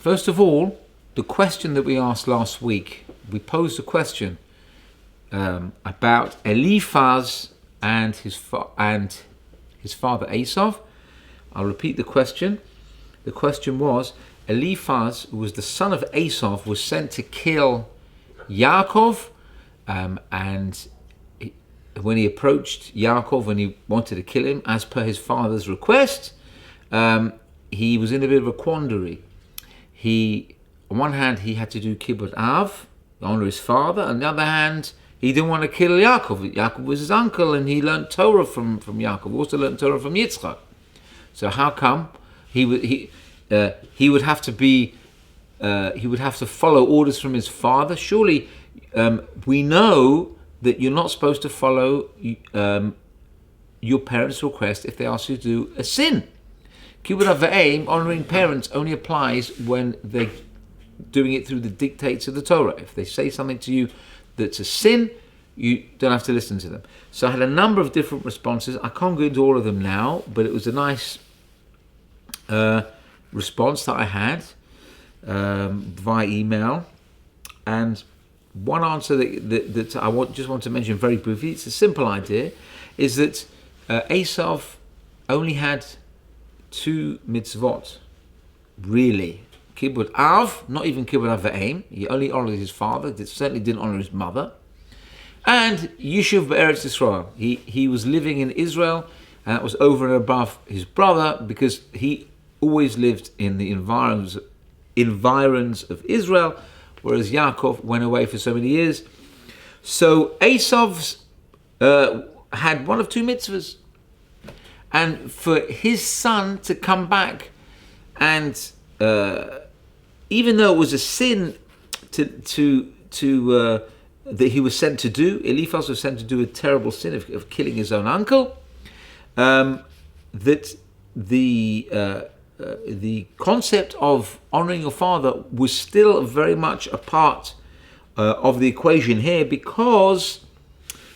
First of all, the question that we asked last week, we posed a question about Eliphaz and his father Esau. I'll repeat the question. The question was, Eliphaz, who was the son of Esau, was sent to kill Yaakov, and when he approached Yaakov, when he wanted to kill him, as per his father's request, he was in a bit of a quandary. On one hand, he had to do kibbud av, honor his father. On the other hand, he didn't want to kill Yaakov. Yaakov was his uncle, and he learned Torah from Yaakov. He also learned Torah from Yitzchak. So how come he would have to follow orders from his father? Surely, we know that you're not supposed to follow your parents' request if they ask you to do a sin. Kibbud av v'eim, honoring parents, only applies when they're doing it through the dictates of the Torah. If they say something to you that's a sin, you don't have to listen to them. So I had a number of different responses. I can't go into all of them now, but it was a nice response that I had via email. And one answer that I just want to mention very briefly, it's a simple idea, is that Esau only had 2 mitzvot, really. Kibbud av, not even kibbud av v'eim. He only honored his father, certainly didn't honor his mother. And Yishuv Be'eretz Yisrael. He was living in Israel, and that was over and above his brother, because he always lived in the environs of Israel, whereas Yaakov went away for so many years. So Esau's had one of 2 mitzvahs. And for his son to come back, and even though it was a sin that he was sent to do, Eliphaz was sent to do a terrible sin of killing his own uncle, that the concept of honoring your father was still very much a part of the equation here, because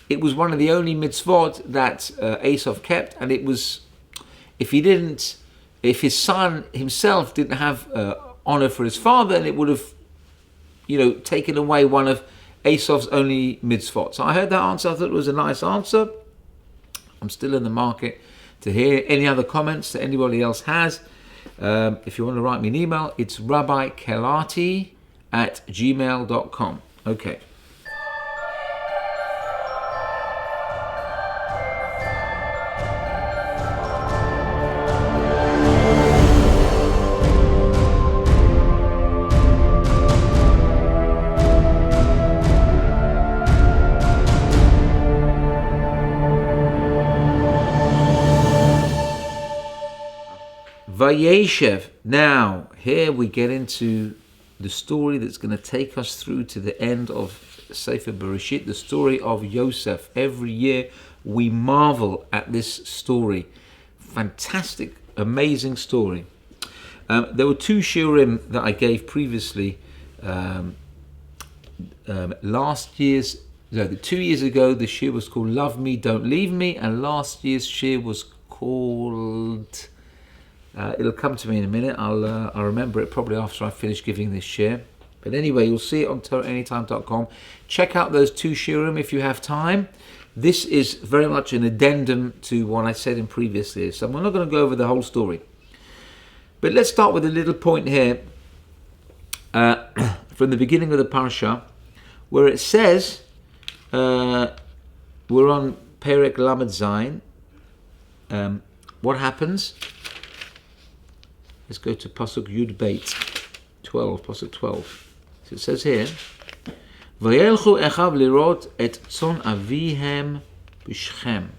it was one of the only mitzvot that Esau kept, and it was, if his son himself didn't have honor for his father, then it would have, taken away one of Esau's only mitzvot. So I heard that answer. I thought it was a nice answer. I'm still in the market to hear any other comments that anybody else has. If you want to write me an email, it's rabbikelati@gmail.com. Okay. Vayeshev. Now, here we get into the story that's going to take us through to the end of Sefer Bereshit, the story of Yosef. Every year we marvel at this story. Fantastic, amazing story. There were 2 shiurim that I gave previously. 2 years ago, the shiur was called Love Me, Don't Leave Me, and last year's shiur was called... it'll come to me in a minute. I'll remember it probably after I finish giving this shiur. But anyway, you'll see it on TorahAnytime.com. Check out those 2 shiurim if you have time. This is very much an addendum to what I said in previous years, so we're not going to go over the whole story. But let's start with a little point here from the beginning of the parsha, where it says, we're on Perek Lamed Zayin. What happens? Let's go to Pasuk Yud Beit 12, Pasuk 12. So it says here, Vayelchu echav lirot et tzon avihem b'Shechem.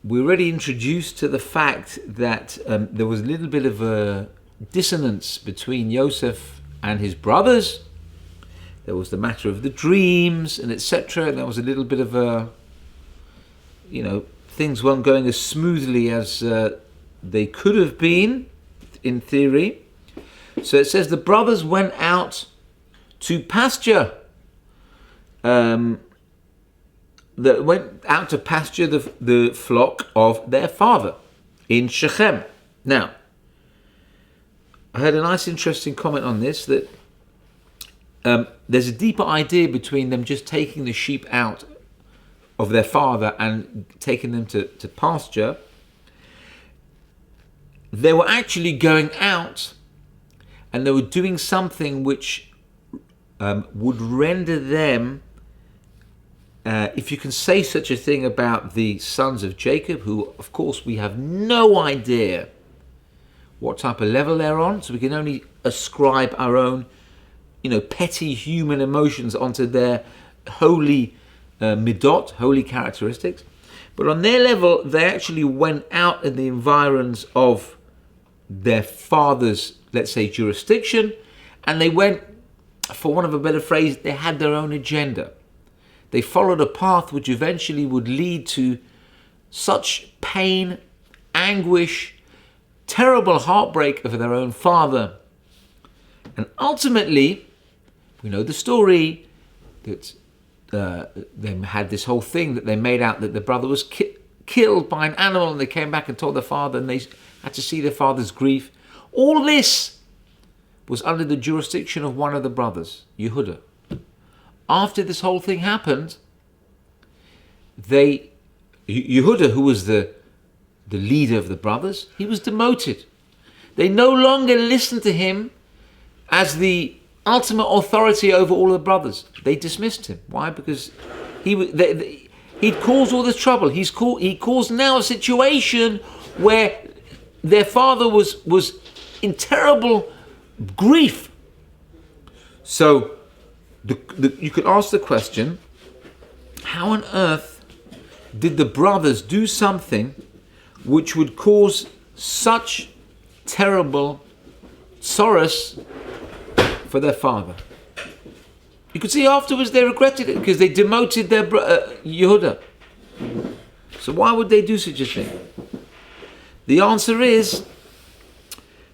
We're already introduced to the fact that there was a little bit of a dissonance between Yosef and his brothers. There was the matter of the dreams and etc. And there was a little bit of a, things weren't going as smoothly as they could have been, in theory. So it says the brothers went out to pasture. That went out to pasture the flock of their father in Shechem. Now, I heard a nice, interesting comment on this, that there's a deeper idea between them just taking the sheep out of their father and taking them to pasture. They were actually going out and they were doing something which would render them, if you can say such a thing about the sons of Jacob, who of course we have no idea what type of level they're on, so we can only ascribe our own, petty human emotions onto their holy midot, holy characteristics. But on their level, they actually went out in the environs of their father's, let's say, jurisdiction, and they went, for want of a better phrase, they had their own agenda. They followed a path which eventually would lead to such pain, anguish, terrible heartbreak of their own father. And ultimately, we know the story, that they had this whole thing that they made out that the brother was killed by an animal, and they came back and told their father, and they had to see their father's grief. All this was under the jurisdiction of one of the brothers, Yehuda. After this whole thing happened, Yehuda, who was the leader of the brothers, he was demoted. They no longer listened to him as the ultimate authority over all the brothers. They dismissed him. Why? Because he'd caused all this trouble. He caused now a situation where their father was in terrible grief. So you could ask the question, how on earth did the brothers do something which would cause such terrible sorrows for their father? You could see afterwards they regretted it because they demoted their Yehuda. So why would they do such a thing? The answer is,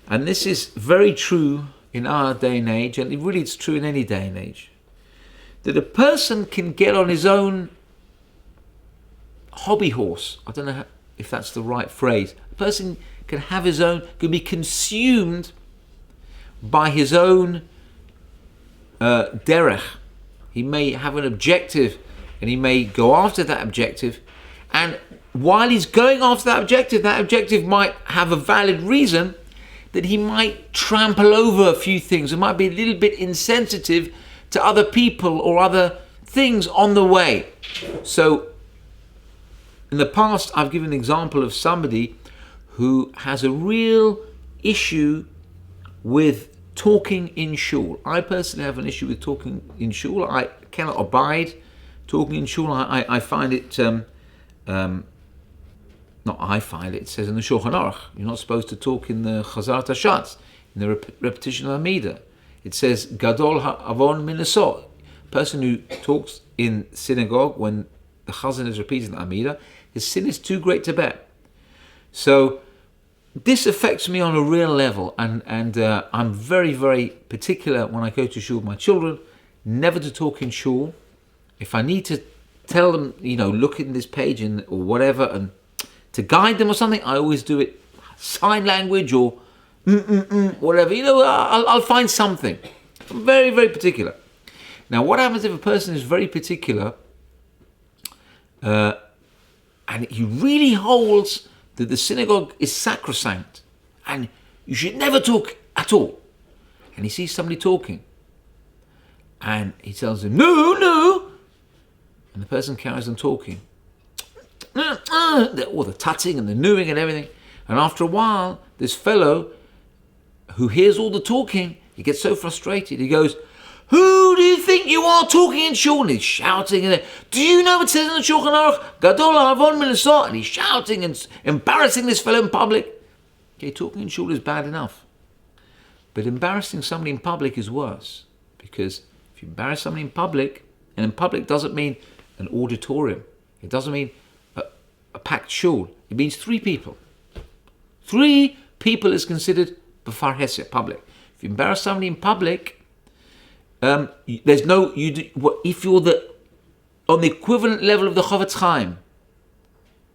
and this is very true in our day and age, and it's true in any day and age, that a person can get on his own hobby horse. I don't know if that's the right phrase. A person can have his own, can be consumed by his own derech. He may have an objective and he may go after that objective, and while he's going after that objective might have a valid reason, that he might trample over a few things. It might be a little bit insensitive to other people or other things on the way. So in the past, I've given an example of somebody who has a real issue with talking in shul. I personally have an issue with talking in shul. I cannot abide talking in shul. I find it, not I find it, it says in the Shulchan Aruch, you're not supposed to talk in the Chazarat HaShatz, in the repetition of Amidah. It says, Gadol ha'avon min asot. Person who talks in synagogue when the Chazan is repeating the Amidah, his sin is too great to bear. So this affects me on a real level, and I'm very, very particular when I go to shul with my children, never to talk in shul. If I need to tell them, look in this page or whatever, and to guide them or something, I always do it sign language or whatever. I'll find something. I'm very, very particular. Now, what happens if a person is very particular and he really holds that the synagogue is sacrosanct and you should never talk at all, and he sees somebody talking and he tells him, no, and the person carries on talking, all the tutting and the nooing and everything, and after a while this fellow who hears all the talking, he gets so frustrated, he goes, who do you think you are talking in shul? And he's shouting, and do you know what it says in the Shulchan Aruch? Gadol ha'avon min asot. And he's shouting and embarrassing this fellow in public. Okay, talking in shul is bad enough, but embarrassing somebody in public is worse, because if you embarrass somebody in public, and in public doesn't mean an auditorium, it doesn't mean a packed shul, it means 3 people. 3 people is considered b'far hesed, public. If you embarrass somebody in public, there's no, if you're on the equivalent level of the Chofetz Chaim,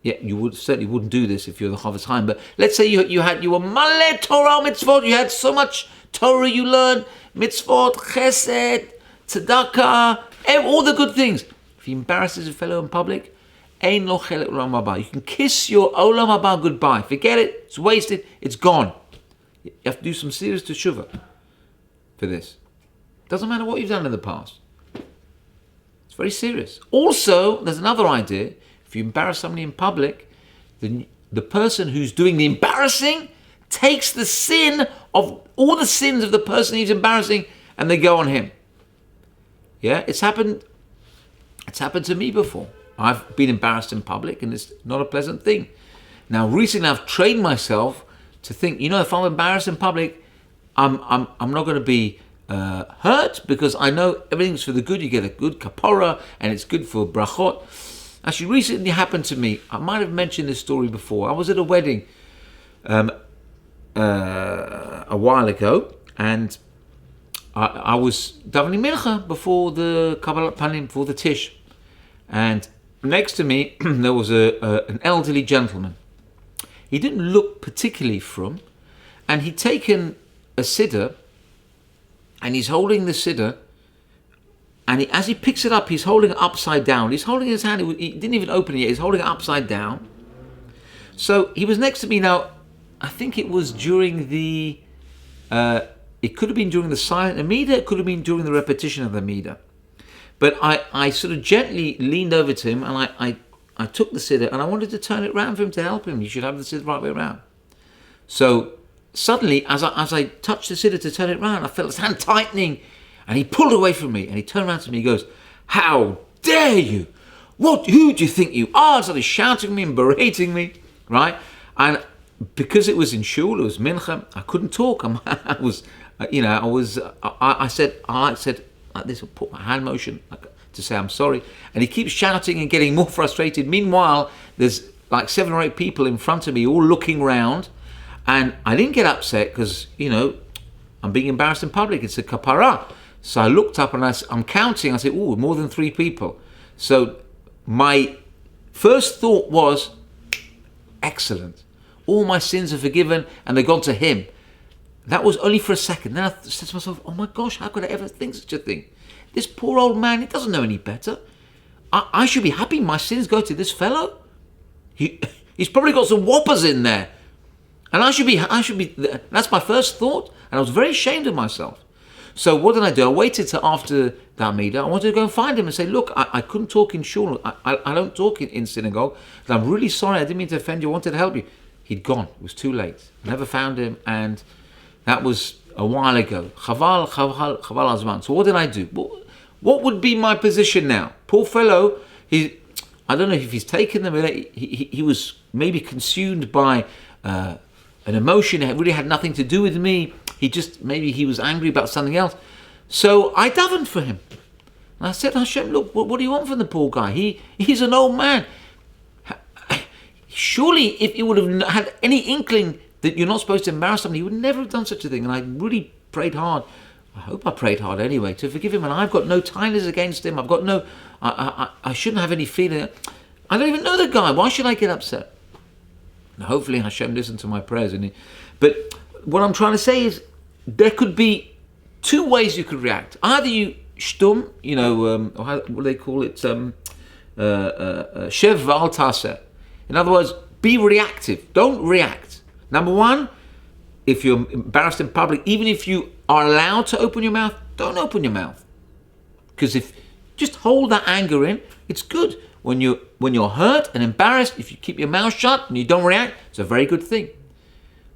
Yeah, you certainly wouldn't do this if you're the Chofetz Chaim. But let's say you were Maleh Torah mitzvot. You had so much Torah you learned, mitzvot, chesed, tzedakah, all the good things. If he embarrasses a fellow in public, ein lo chelik olam haba. You can kiss your olam haba goodbye. Forget it. It's wasted. It's gone. You have to do some serious teshuvah for this. Doesn't matter what you've done in the past. It's very serious. Also, there's another idea. If you embarrass somebody in public, then the person who's doing the embarrassing takes the sin of all the sins of the person he's embarrassing, and they go on him. Yeah, it's happened to me before. I've been embarrassed in public, and it's not a pleasant thing. Now, recently I've trained myself to think, if I'm embarrassed in public, I'm not going to be hurt, because I know everything's for the good. You get a good kapora, and it's good for brachot. Actually, recently happened to me. I might have mentioned this story before. I was at a wedding a while ago, and I was davening mincha before the Kabbalat Panim, before the Tish, and next to me there was an elderly gentleman. He didn't look particularly frum, and he'd taken a siddur, and he's holding the siddur, and as he picks it up, he's holding it upside down. He's holding his hand, he didn't even open it yet, he's holding it upside down. So he was next to me. Now, I think it was during the, it could have been during the silent Amida, it could have been during the repetition of the Amida. But I sort of gently leaned over to him, and I took the siddur, and I wanted to turn it around for him to help him. You should have the siddur right way around. So suddenly, as I touched the siddur to turn it around, I felt his hand tightening, and he pulled away from me, and he turned around to me, he goes, "How dare you? Who do you think you are?" And started shouting at me and berating me, right? And because it was in shul, it was mincha, I couldn't talk. I said like this, put my hand motion to say I'm sorry, and he keeps shouting and getting more frustrated. Meanwhile, there's like 7 or 8 people in front of me all looking round, and I didn't get upset because, I'm being embarrassed in public. It's a kapara. So I looked up and I'm counting. I said, "Oh, more than 3 people." So my first thought was, excellent. All my sins are forgiven and they've gone to him. That was only for a second. Then I said to myself, oh my gosh, how could I ever think such a thing? This poor old man, he doesn't know any better. I should be happy my sins go to this fellow. He's probably got some whoppers in there. And I should be, that's my first thought. And I was very ashamed of myself. So what did I do? I waited till after the Amidah. I wanted to go and find him and say, "Look, I couldn't talk in shul. I don't talk in synagogue. And I'm really sorry. I didn't mean to offend you. I wanted to help you." He'd gone. It was too late. I never found him. And that was a while ago. Chaval Azman. So what did I do? What would be my position now? Poor fellow. I don't know if he's taken them. He was maybe consumed by an emotion. It really had nothing to do with me. Maybe he was angry about something else. So I davened for him. And I said, "Hashem, look, what do you want from the poor guy? He's an old man. Surely if he would have had any inkling that you're not supposed to embarrass somebody, he would never have done such a thing." And I really prayed hard. I hope I prayed hard anyway to forgive him. And I've got no ties against him. I've got no, I shouldn't have any feeling. I don't even know the guy. Why should I get upset? Now, hopefully Hashem listened to my prayers. But what I'm trying to say is, there could be 2 ways you could react. Either you shtum, or what do they call it? Shev v'al taseh. In other words, be reactive. Don't react. Number 1, if you're embarrassed in public, even if you are allowed to open your mouth, don't open your mouth. Because just hold that anger in, it's good. When you're hurt and embarrassed, if you keep your mouth shut and you don't react, it's a very good thing.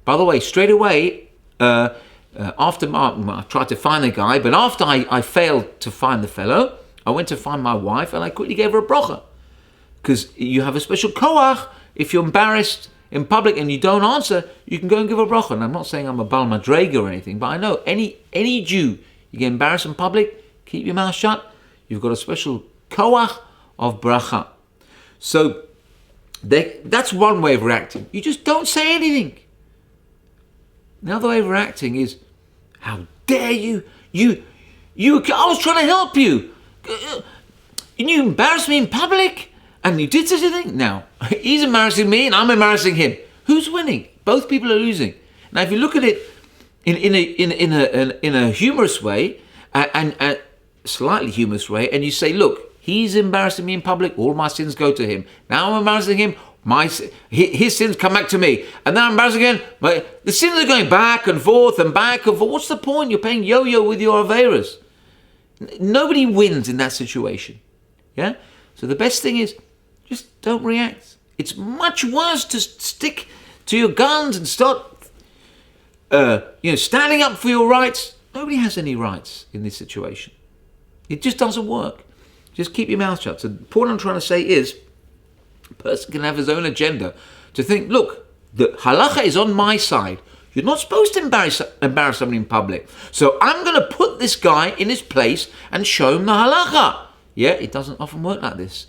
By the way, straight away, after I tried to find the guy, but after I failed to find the fellow, I went to find my wife and I quickly gave her a bracha. Because you have a special koach. If you're embarrassed in public and you don't answer, you can go and give a bracha. And I'm not saying I'm a Bal Madrega or anything, but I know any Jew, you get embarrassed in public, keep your mouth shut, you've got a special koach of bracha. So that's one way of reacting. You just don't say anything. The other way of reacting is, "How dare you? I was trying to help you. And you embarrassed me in public? And you did such a thing. Now, he's embarrassing me and I'm embarrassing him. Who's winning? Both people are losing. Now, if you look at it in a humorous way, and slightly humorous way, and you say, look, he's embarrassing me in public, all my sins go to him. Now I'm embarrassing him, his sins come back to me. And then I'm embarrassing him, but the sins are going back and forth and back and forth. What's the point? You're playing yo-yo with your Averas. Nobody wins in that situation. Yeah? So the best thing is, just don't react. It's much worse to stick to your guns and start standing up for your rights. Nobody has any rights in this situation. It just doesn't work. Just keep your mouth shut. So the point I'm trying to say is, a person can have his own agenda to think, look, the halacha is on my side. You're not supposed to embarrass somebody in public. So I'm going to put this guy in his place and show him the halacha. Yeah, it doesn't often work like this.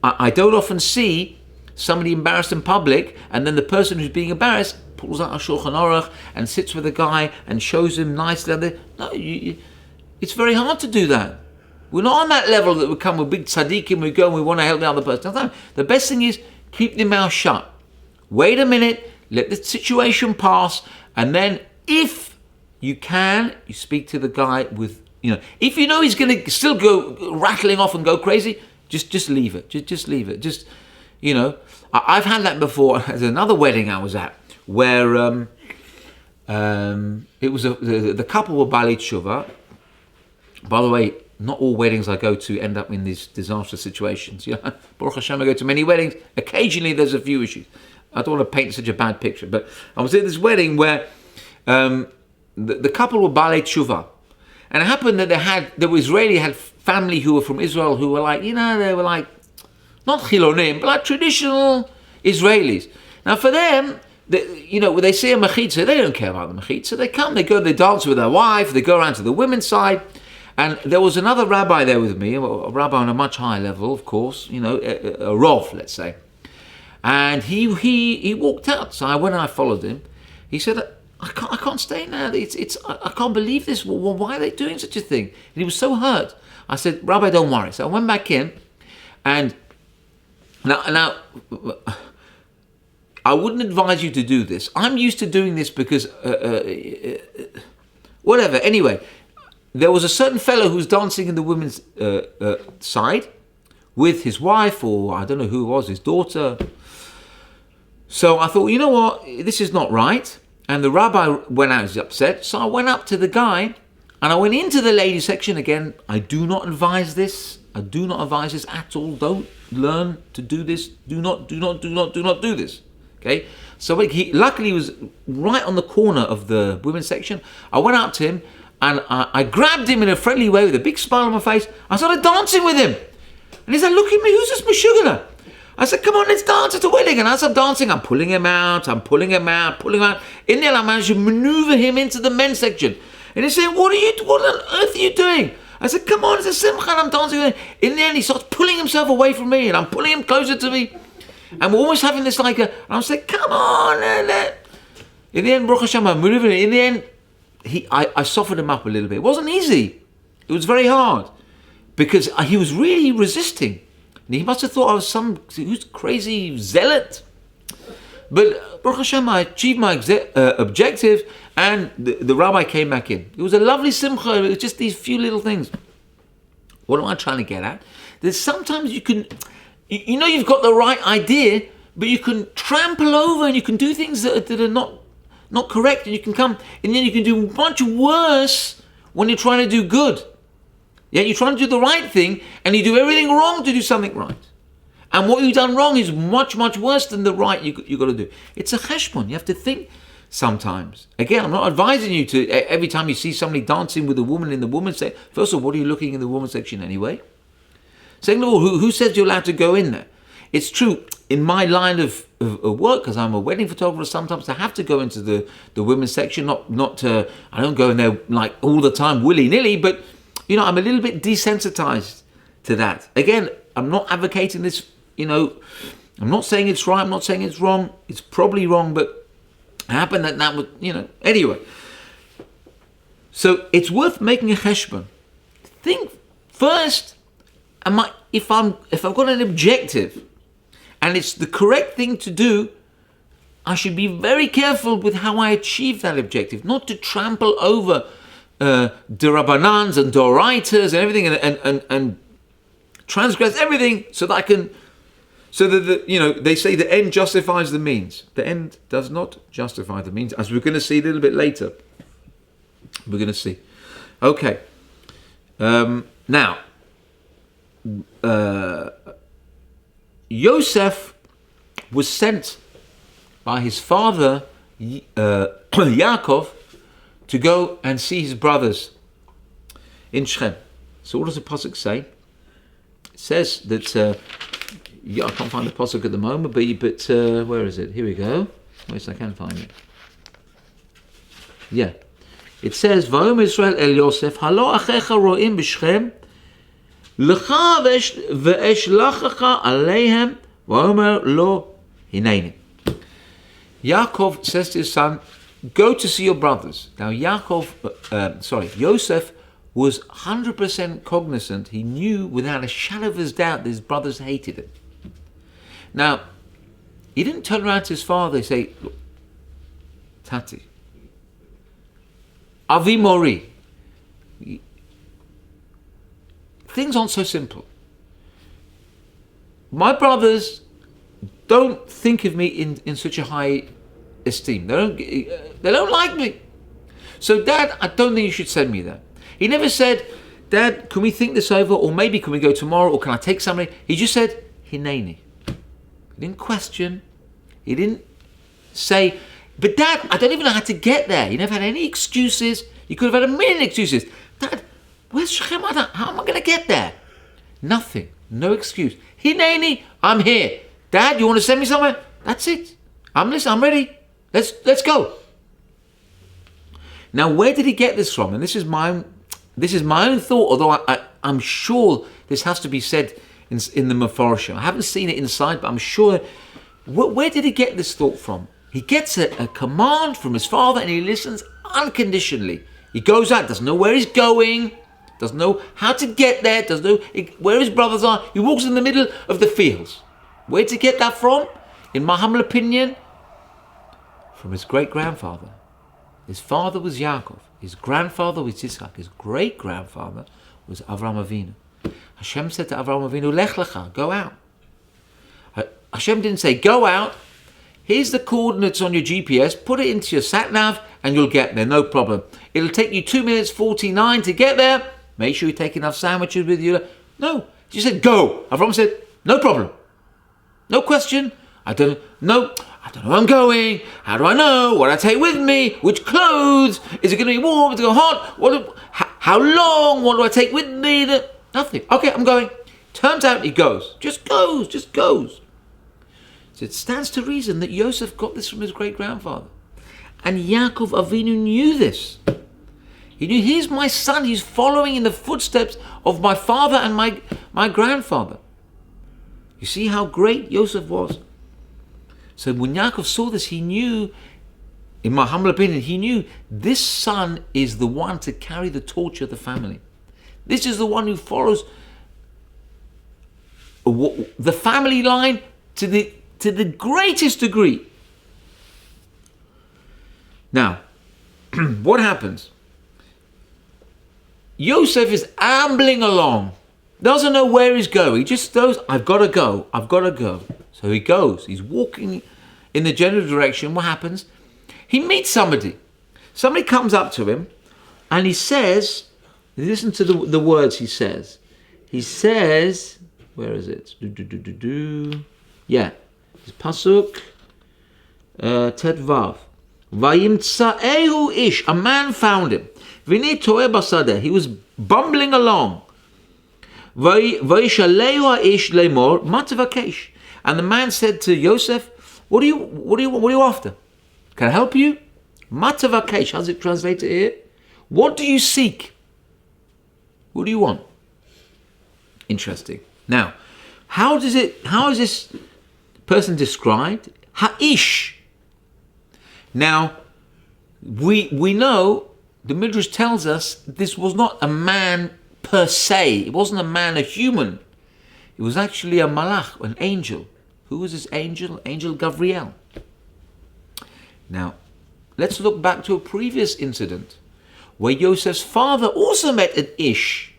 I don't often see somebody embarrassed in public and then the person who's being embarrassed pulls out a Shulchan Aruch and sits with the guy and shows him nicely. No, it's very hard to do that. We're not on that level that we come with big tzaddikim, we go and we want to help the other person. No. The best thing is keep your mouth shut. Wait a minute, let the situation pass, and then if you can, you speak to the guy with, if you know he's going to still go rattling off and go crazy, just leave it. Just leave it. I've had that before. There's another wedding I was at where it was the couple were Baalei Tshuva. By the way, not all weddings I go to end up in these disastrous situations. Baruch Hashem, I go to many weddings. Occasionally there's a few issues. I don't want to paint such a bad picture, but I was at this wedding where the couple were Baalei Tshuva. And it happened that the Israeli had family who were from Israel who were like, they were like, not Chilonim, but like traditional Israelis. Now for them, when they see a mechitza, they don't care about the mechitza. They come, they dance with their wife, they go around to the women's side. And there was another rabbi there with me, a rabbi on a much higher level, of course, a Rov, let's say. And he walked out. So I went and I followed him. He said, I can't stay now. I can't believe this. Well, why are they doing such a thing? And he was so hurt. I said, Rabbi, don't worry. So I went back in, and now I wouldn't advise you to do this. I'm used to doing this because, whatever. Anyway, there was a certain fellow who was dancing in the women's side with his wife, or I don't know who it was, his daughter. So I thought, you know what, this is not right. And the rabbi went out, he was upset. So I went up to the guy and I went into the ladies section again. I do not advise this. I do not advise this at all. Don't learn to do this. Do not do this. Okay. So luckily he was right on the corner of the women's section. I went up to him and I grabbed him in a friendly way with a big smile on my face. I started dancing with him. And he's like, look at me, who's this Meshuggah? I said, come on, let's dance at the wedding. And as I'm dancing, I'm pulling him out. In the end, I managed to maneuver him into the men's section. And he's saying, what on earth are you doing? I said, come on, it's a simcha, I'm dancing with him. In the end, he starts pulling himself away from me, and I'm pulling him closer to me. And we're almost having this and I'm saying, come on. In the end, Baruch Hashem, I'm maneuvering. In the end, I softened him up a little bit. It wasn't easy. It was very hard. Because he was really resisting. And he must have thought I was who's crazy zealot. But Baruch Hashem, I achieved my objective, and the rabbi came back in. It was a lovely simcha. It was just these few little things. What am I trying to get at? There's sometimes you can, you've got the right idea, but you can trample over and you can do things that are not correct, and you can come, and then you can do much worse when you're trying to do good. Yeah, you're trying to do the right thing, and you do everything wrong to do something right. And what you've done wrong is much, much worse than the right you've got to do. It's a cheshbon. You have to think sometimes. Again, I'm not advising you to, every time you see somebody dancing with a woman in the women's section, first of all, what are you looking in the women's section anyway? Second of all, who says you're allowed to go in there? It's true, in my line of work, because I'm a wedding photographer, sometimes I have to go into the women's section. I don't go in there like all the time willy-nilly, but I'm a little bit desensitized to that. Again, I'm not advocating this, I'm not saying it's right, I'm not saying it's wrong. It's probably wrong, but it happened that would, Anyway. So it's worth making a cheshbon. Think first, if I've got an objective and it's the correct thing to do, I should be very careful with how I achieve that objective, not to trample over Durabanans and Doraitas and everything and transgress everything so that I can, so that they say the end justifies the means. The end does not justify the means, as we're going to see a little bit later. We're going to see. Okay. Now, Yosef was sent by his father Yaakov to go and see his brothers in Shechem. So what does the pasuk say? It says that I can't find the pasuk at the moment, but where is it? Here we go. Yes, I can find it. Yeah, it says, "Vayom Israel el Yosef, halo achecha roim b'Shechem, lecha ve'eshlachacha aleihem, v'omer lo hineni." Yaakov says to his son, go to see your brothers. Now Yosef was 100% cognizant. He knew without a shadow of his doubt that his brothers hated him. Now, he didn't turn around to his father and say, look, Tati, Avi Mori, things aren't so simple. My brothers don't think of me in such a high esteem. They don't like me. So, Dad, I don't think you should send me there. He never said, Dad, can we think this over? Or maybe can we go tomorrow? Or can I take somebody? He just said, Hineni. He didn't question. He didn't say, but Dad, I don't even know how to get there. He never had any excuses. He could have had a million excuses. Dad, where's Shechem? How am I going to get there? Nothing. No excuse. Hineni, I'm here. Dad, you want to send me somewhere? That's it. I'm ready. Let's go. Now, where did he get this from? And this is my own thought, although I'm sure this has to be said in the Mefarshim. I haven't seen it inside, but I'm sure. Where did he get this thought from? He gets a command from his father and he listens unconditionally. He goes out, doesn't know where he's going, doesn't know how to get there, doesn't know where his brothers are. He walks in the middle of the fields. Where did he get that from? In my humble opinion, from his great-grandfather. His father was Yaakov. His grandfather was Yitzchak. His great-grandfather was Avraham Avinu. Hashem said to Avraham Avinu, Lech lecha, go out. Hashem didn't say, go out. Here's the coordinates on your GPS. Put it into your sat-nav and you'll get there. No problem. It'll take you 2 minutes 49 to get there. Make sure you take enough sandwiches with you. No. She said, go. Avraham said, no problem. No question. I don't know where I'm going. How do I know? What do I take with me? Which clothes? Is it going to be warm? Is it going to be hot? How long? What do I take with me? Nothing. Okay, I'm going. Turns out he goes. Just goes. So it stands to reason that Yosef got this from his great-grandfather. And Yaakov Avinu knew this. He knew, he's my son. He's following in the footsteps of my father and my grandfather. You see how great Yosef was? So when Yaakov saw this, he knew, in my humble opinion, he knew this son is the one to carry the torch of the family. This is the one who follows the family line to the greatest degree. Now, what happens? Yosef is ambling along. Doesn't know where he's going. He just knows, I've got to go. So he goes. He's walking in the general direction. What happens? He meets somebody. Somebody comes up to him and he says, listen to the words he says. He says, where is it? Yeah. It's Pasuk Tet Vav. Vayimtsaehu ish. A man found him. V'nei toeh basadeh. He was bumbling along. Vayishalehu ish lemor matavakesh. And the man said to Yosef, what are you after? Can I help you? Matavakesh. How's it translated here? What do you seek? What do you want? Interesting. Now, how is this person described? Ha'ish. Now, we know, the Midrash tells us, this was not a man per se. It wasn't a man, a human. It was actually a malach, an angel. Who was this angel? Angel Gabriel. Now, let's look back to a previous incident where Yosef's father also met an Ish.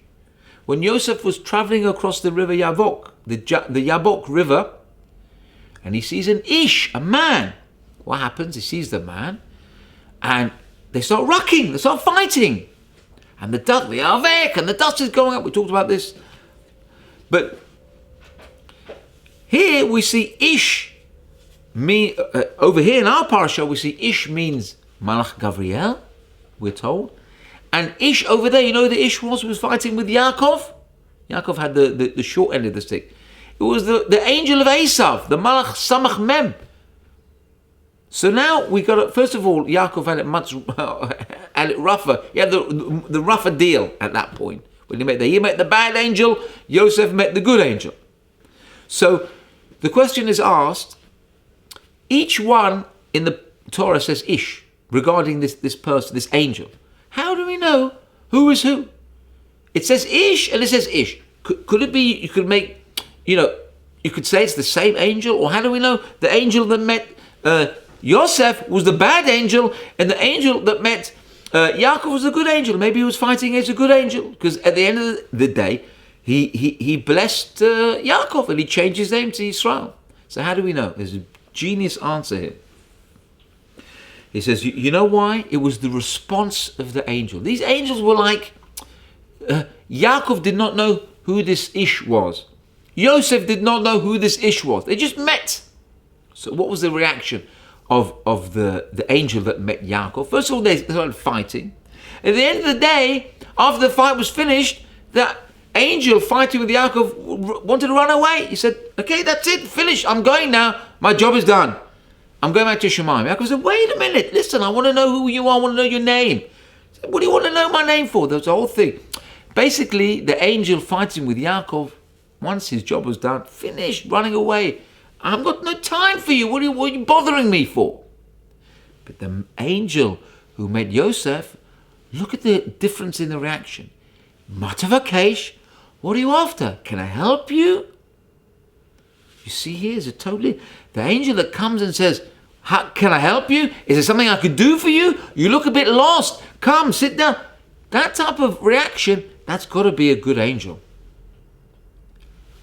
When Yosef was traveling across the river Yabok, the Yabok river, and he sees an Ish, a man. What happens? He sees the man, and they start rucking, they start fighting. And the avek, and the dust is going up. We talked about this. But here we see Ish, over here in our parasha, we see Ish means Malach Gabriel, we're told. And Ish over there, you know who the Ish was fighting with Yaakov? Yaakov had the short end of the stick. It was the angel of Esav, the Malach Samach Mem. So now we got first of all, Yaakov had it rougher. He had the rougher deal at that point. When he met the bad angel, Yosef met the good angel. So the question is asked, each one in the Torah says Ish regarding this person, this angel. How do we know who is who? It says Ish and it says Ish. Could it be, you could make, you could say it's the same angel? Or how do we know the angel that met Yosef was the bad angel and the angel that met Yaakov was a good angel? Maybe he was fighting as a good angel because at the end of the day, he blessed Yaakov and he changed his name to Israel. So how do we know? There's a genius answer here. He says, you know why? It was the response of the angel. These angels were like, Yaakov did not know who this Ish was. Yosef did not know who this Ish was. They just met. So what was the reaction of the angel that met Yaakov? First of all, they started fighting. At the end of the day, after the fight was finished, that angel fighting with Yaakov wanted to run away. He said, okay, that's it, finished. I'm going now. My job is done. I'm going back to Shemaim. Yaakov said, wait a minute, listen, I want to know who you are. I want to know your name. He said, what do you want to know my name for? That was the whole thing. Basically, the angel fighting with Yaakov, once his job was done, finished, running away. I've got no time for you. What are you bothering me for? But the angel who met Yosef, look at the difference in the reaction. Matavakesh, what are you after? Can I help you? You see here is the angel that comes and says, can I help you? Is there something I could do for you? You look a bit lost. Come, sit down. That type of reaction, that's got to be a good angel.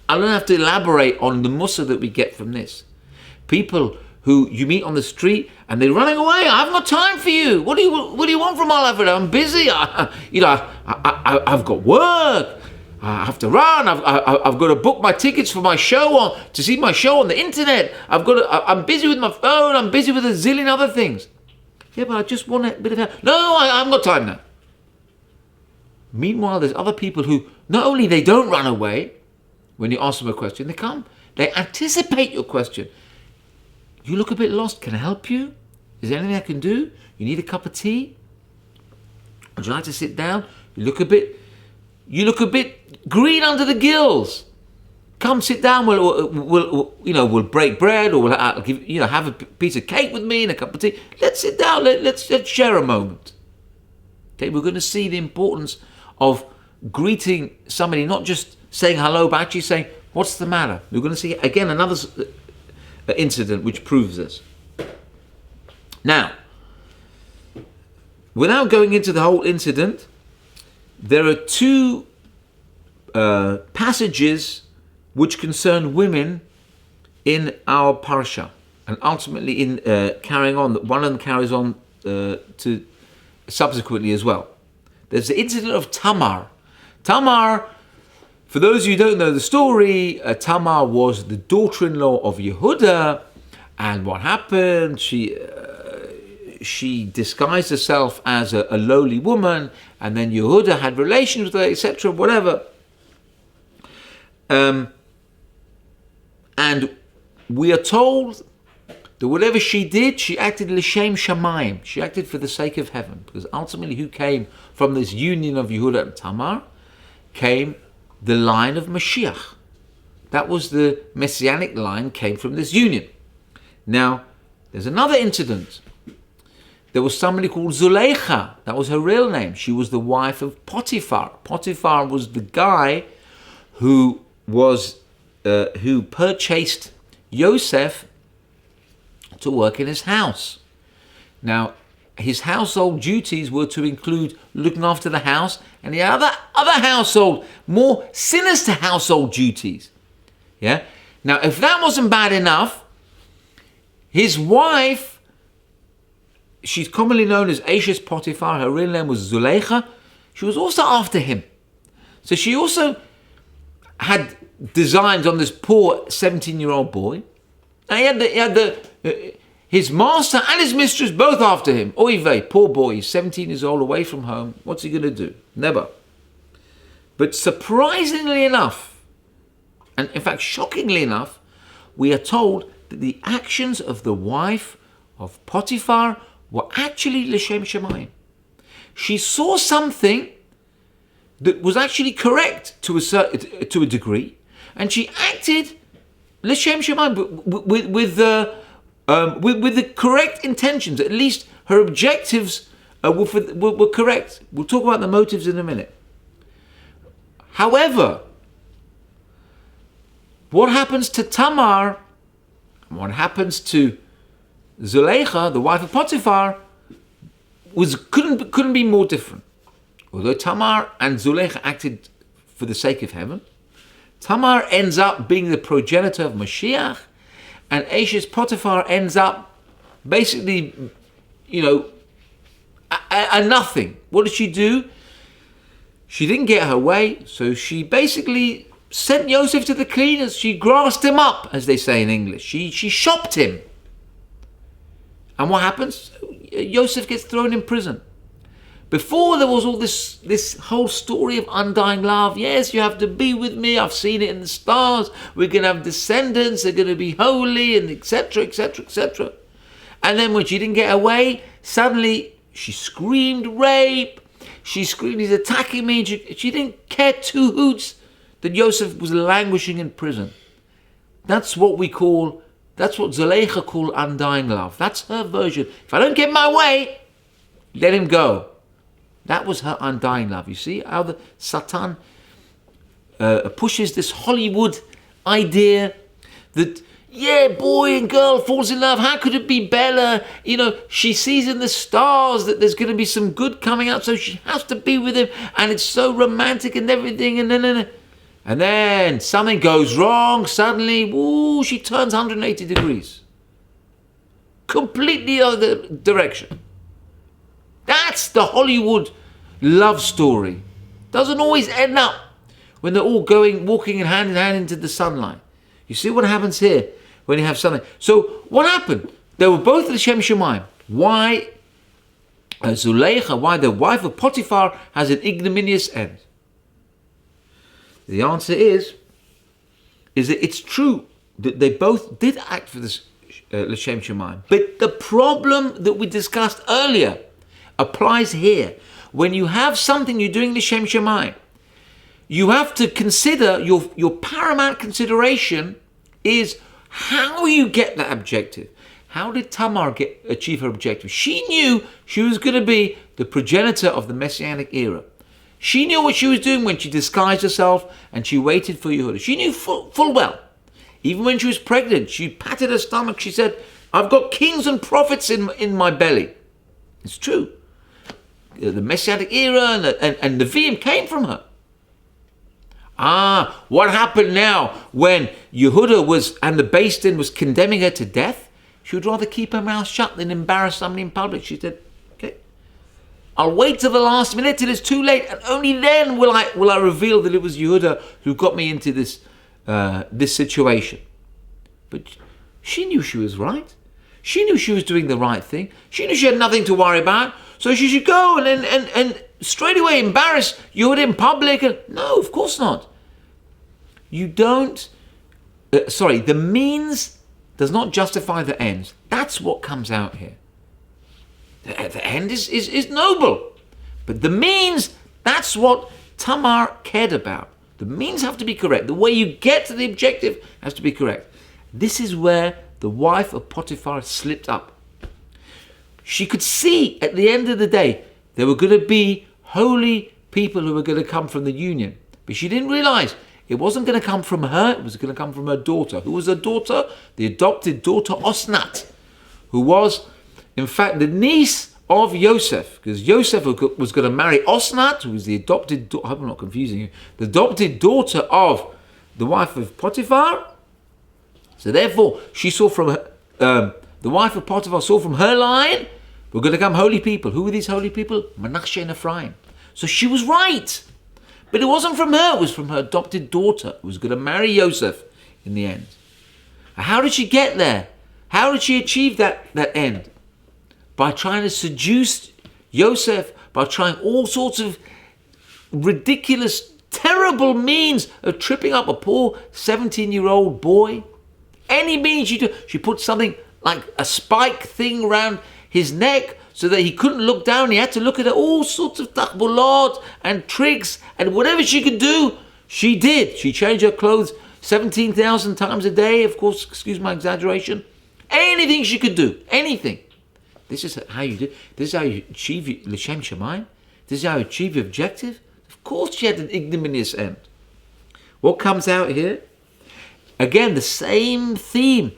I don't have to elaborate on the mussar that we get from this. People who you meet on the street and they're running away. I haven't got time for you. What do you want from all of it? I'm busy. I've got work. I have to run. I've got to book my tickets for my show to see my show on the internet. I'm busy with my phone. I'm busy with a zillion other things. Yeah, but I just want a bit of help. No, I haven't got time now. Meanwhile, there's other people who not only they don't run away when you ask them a question, they come. They anticipate your question. You look a bit lost. Can I help you? Is there anything I can do? You need a cup of tea? Would you like to sit down? You look a bit green under the gills. Come sit down. We'll break bread, or we'll give, have a piece of cake with me and a cup of tea. Let's sit down. Let's share a moment. Okay, we're going to see the importance of greeting somebody, not just saying hello, but actually saying, what's the matter? We're going to see again another incident which proves this. Now, without going into the whole incident, there are two passages which concern women in our parsha, and ultimately in carrying on. One of them carries on to subsequently as well. There's the incident of Tamar. Tamar, for those of you who don't know the story, Tamar was the daughter-in-law of Yehuda, and what happened? She disguised herself as a lowly woman, and then Yehuda had relations with her, etc., whatever. And we are told that whatever she did, she acted l'shem shamayim. She acted for the sake of heaven, because ultimately who came from this union of Yehuda and Tamar came the line of Mashiach. That was the messianic line, came from this union. Now, there's another incident. There was somebody called Zuleika. That was her real name. She was the wife of Potiphar. Potiphar was the guy who was who purchased Yosef to work in his house. Now, his household duties were to include looking after the house, and he had other household, more sinister household duties. Yeah. Now, if that wasn't bad enough, his wife, she's commonly known as Eshes Potiphar. Her real name was Zuleika. She was also after him. So she also had designs on this poor 17-year-old boy. And he had his master and his mistress both after him. Oy vey, poor boy, he's 17 years old, away from home. What's he going to do? Never. But surprisingly enough, and in fact shockingly enough, we are told that the actions of the wife of Potiphar were actually L'Shem Shemayim. She saw something that was actually correct to a degree, and she acted L'Shem Shemayim with the correct intentions. At least her objectives were correct. We'll talk about the motives in a minute. However, what happens to Tamar and what happens to Zuleika, the wife of Potiphar, couldn't be more different. Although Tamar and Zuleika acted for the sake of heaven, Tamar ends up being the progenitor of Mashiach, and Eshes Potiphar ends up basically, a nothing. What did she do? She didn't get her way, so she basically sent Yosef to the cleaners. She grassed him up, as they say in English. She shopped him. And what happens? Yosef gets thrown in prison. Before there was all this whole story of undying love. Yes, you have to be with me. I've seen it in the stars. We're going to have descendants. They're going to be holy, and etc., etc., etc. And then when she didn't get away, suddenly she screamed rape. She screamed, he's attacking me. She didn't care two hoots that Yosef was languishing in prison. That's what Zuleika called undying love. That's her version. If I don't get my way, let him go. That was her undying love. You see how the Satan pushes this Hollywood idea that, yeah, boy and girl falls in love. How could it be Bella? She sees in the stars that there's going to be some good coming out, so she has to be with him, and it's so romantic and everything, and then something goes wrong. Suddenly, she turns 180 degrees. Completely other direction. That's the Hollywood love story. Doesn't always end up when they're all walking hand in hand into the sunlight. You see what happens here when you have something. So what happened? They were both L'Shem Shemayim. Why Zuleika, why the wife of Potiphar has an ignominious end? The answer is that it's true that they both did act for this L'Shem Shemayim. But the problem that we discussed earlier applies here. When you have something you're doing L'Shem Shemayim, you have to consider, your paramount consideration is how you get that objective. How did Tamar achieve her objective? She knew she was going to be the progenitor of the Messianic era. She knew what she was doing when she disguised herself and she waited for Yehuda. She knew full well. Even when she was pregnant, she patted her stomach. She said, I've got kings and prophets in my belly. It's true. The Messianic era and Nevi'im came from her. What happened now when Yehuda and the Beis Din was condemning her to death? She would rather keep her mouth shut than embarrass somebody in public. She said, okay, I'll wait till the last minute, till it's too late, and only then will I reveal that it was Yehuda who got me into this situation. But she knew she was right. She knew she was doing the right thing. She knew she had nothing to worry about. So she should go and straight away embarrass Yehuda in public. No, of course not. You don't... the means does not justify the ends. That's what comes out here. The end is noble. But the means, that's what Tamar cared about. The means have to be correct. The way you get to the objective has to be correct. This is where the wife of Potiphar slipped up. She could see at the end of the day there were going to be holy people who were going to come from the union. But she didn't realize it wasn't going to come from her, it was going to come from her daughter. Who was her daughter? The adopted daughter Osnat, who was, in fact, the niece of Yosef, because Yosef was going to marry Osnat, who was the adopted, I hope I'm not confusing you, the adopted daughter of the wife of Potiphar. So therefore, she saw from her, the wife of Potiphar saw from her line, we're going to come holy people. Who were these holy people? Manasseh and Ephraim. So she was right. But it wasn't from her, it was from her adopted daughter, who was going to marry Yosef in the end. How did she get there? How did she achieve that end? By trying to seduce Yosef, by trying all sorts of ridiculous, terrible means of tripping up a poor 17-year-old boy. Any means you do. She put something like a spike thing around his neck so that he couldn't look down. He had to look at all sorts of tachbulot and tricks, and whatever she could do, she did. She changed her clothes 17,000 times a day, of course, excuse my exaggeration. Anything she could do, anything. This is how you do. This is how you achieve l'shem shamayim. This is how you achieve your objective. Of course, she had an ignominious end. What comes out here? Again, the same theme.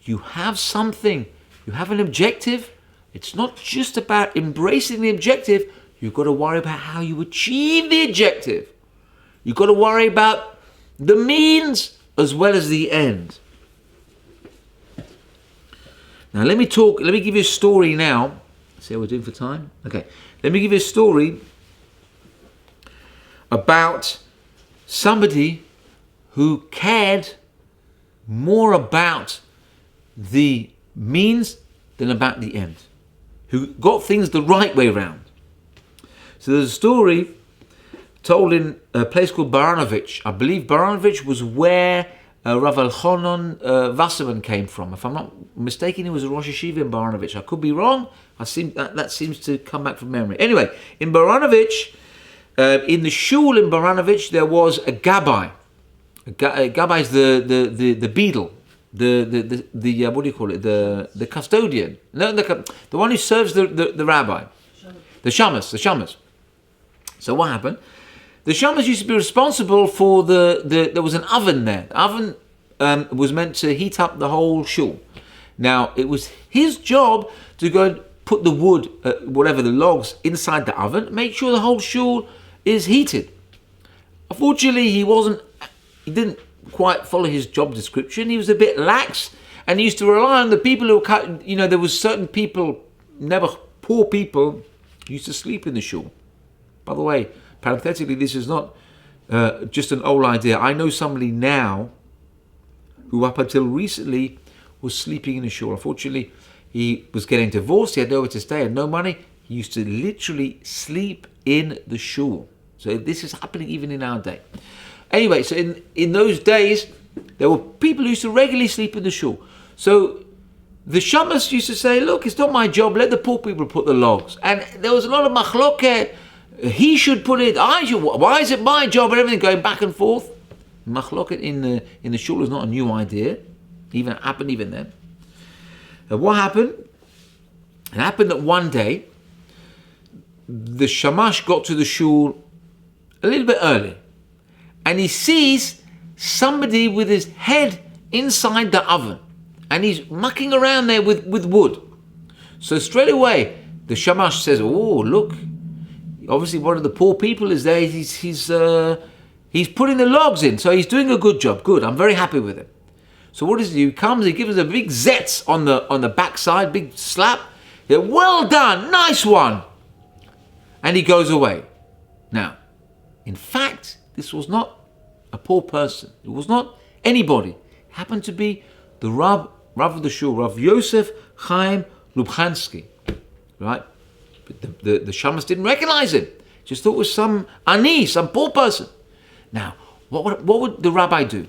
You have something. You have an objective. It's not just about embracing the objective. You've got to worry about how you achieve the objective. You've got to worry about the means as well as the end. Now let me give you a story now. See how we're doing for time? Okay. Let me give you a story about somebody who cared more about the means than about the end. Who got things the right way round. So there's a story told in a place called Baranovich. I believe Baranovich was where Rav Elchanan Wasserman came from. If I'm not mistaken, he was a Rosh Yeshiva in Baranovich. I could be wrong. That seems to come back from memory. Anyway, in Baranovich, in the shul in Baranovich, there was a gabbai. A gabbai is the beadle. The what do you call it? The custodian. No, the one who serves the rabbi. The shamas. So what happened? The shamas used to be responsible for there was an oven there. The oven was meant to heat up the whole shul. Now, it was his job to go and put the wood, whatever the logs, inside the oven, make sure the whole shul is heated. Unfortunately, he didn't quite follow his job description. He was a bit lax, and he used to rely on the people who cut. There was certain people, never poor people, used to sleep in the shul. By the way, parenthetically, this is not just an old idea. I know somebody now who up until recently was sleeping in the shul. Unfortunately, he was getting divorced. He had nowhere to stay, had no money. He used to literally sleep in the shul. So this is happening even in our day. Anyway, so in those days, there were people who used to regularly sleep in the shul. So the shamas used to say, look, it's not my job, let the poor people put the logs. And there was a lot of machloket. He should put it, I should, why is it my job, and everything going back and forth. Machloket in the shul is not a new idea. It happened even then. And what happened? It happened that one day, the shamash got to the shul a little bit early. And he sees somebody with his head inside the oven. And he's mucking around there with wood. So straight away, the shamash says, oh, look. Obviously one of the poor people is there. He's putting the logs in. So he's doing a good job. Good. I'm very happy with him. So what does he do? He comes, he gives us a big zetz on the backside, big slap. He said, well done. Nice one. And he goes away. Now, in fact, this was not a poor person. It was not anybody. It happened to be the Rav of the shul, Rav Yosef Chaim Lubchansky, right? But the shamas didn't recognize him. Just thought it was some poor person. Now, what would the rabbi do?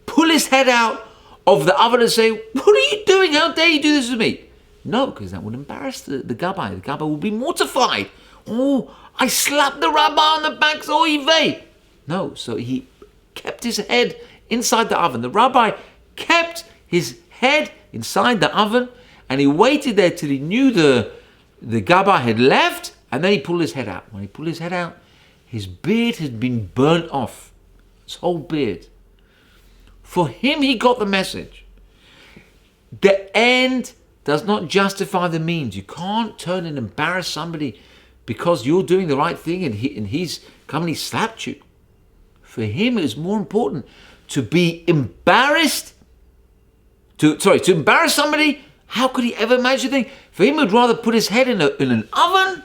Pull his head out of the oven and say, what are you doing? How dare you do this to me? No, because that would embarrass the gabbai. The gabbai would be mortified. Oh, I slapped the rabbi on the back, so he vey. No, so he kept his head inside the oven. The rabbi kept his head inside the oven, and he waited there till he knew the gabbai had left, and then he pulled his head out. When he pulled his head out, his beard had been burnt off. his whole beard. For him, he got the message. The end does not justify the means. You can't turn and embarrass somebody because you're doing the right thing and he's come and he slapped you. For him, it was more important to be embarrassed. To embarrass somebody. How could he ever imagine anything? For him, he'd rather put his head in an oven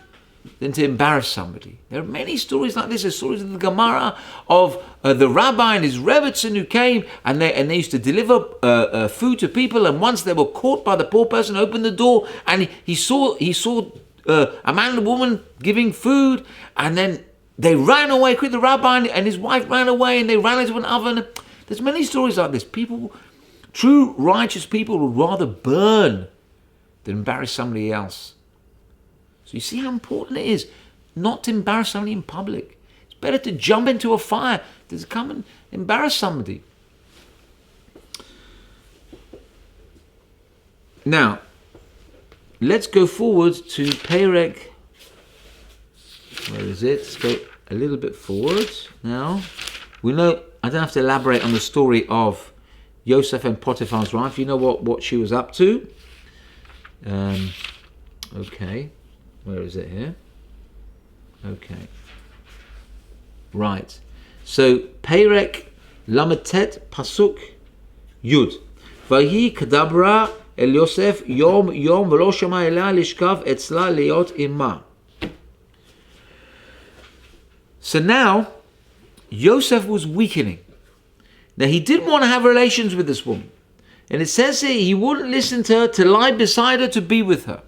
than to embarrass somebody. There are many stories like this. There's stories in the Gemara of the rabbi and his rebbetzin who came and they used to deliver food to people. And once they were caught by the poor person, opened the door and he saw a man and a woman giving food, and then they ran away. The rabbi and his wife ran away, and they ran into an oven. There's many stories like this. True righteous people would rather burn than embarrass somebody else. So you see how important it is not to embarrass somebody in public. It's better to jump into a fire than to come and embarrass somebody. Now, let's go forward to Perek. Where is it? Let's go a little bit forward now. We know, I don't have to elaborate on the story of Yosef and Potiphar's wife. You know what she was up to. Okay. Where is it here? Okay. Right. So, Perek Lametet Pasuk Yud. Vahi Kadabra El Yosef Yom V'lo Shama Ela Lishkav Etzla Leot Ima. So now, Yosef was weakening. Now, he didn't want to have relations with this woman. And it says here, he wouldn't listen to her, to lie beside her, to be with her.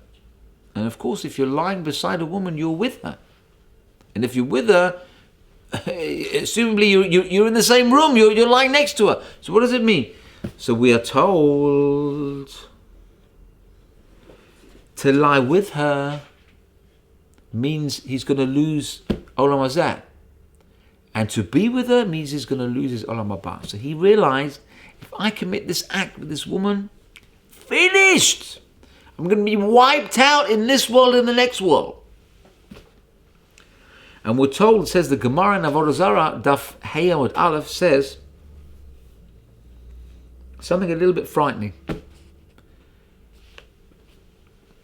And of course, if you're lying beside a woman, you're with her. And if you're with her, assumably you're in the same room, you're lying next to her. So what does it mean? So we are told to lie with her means he's going to lose Olam Hazeh. And to be with her means he's going to lose his Olam Haba. So he realized, if I commit this act with this woman, finished! I'm going to be wiped out in this world and the next world. And we're told, it says the Gemara in Avodah Zarah, Daf Hey Amud Aleph, says something a little bit frightening.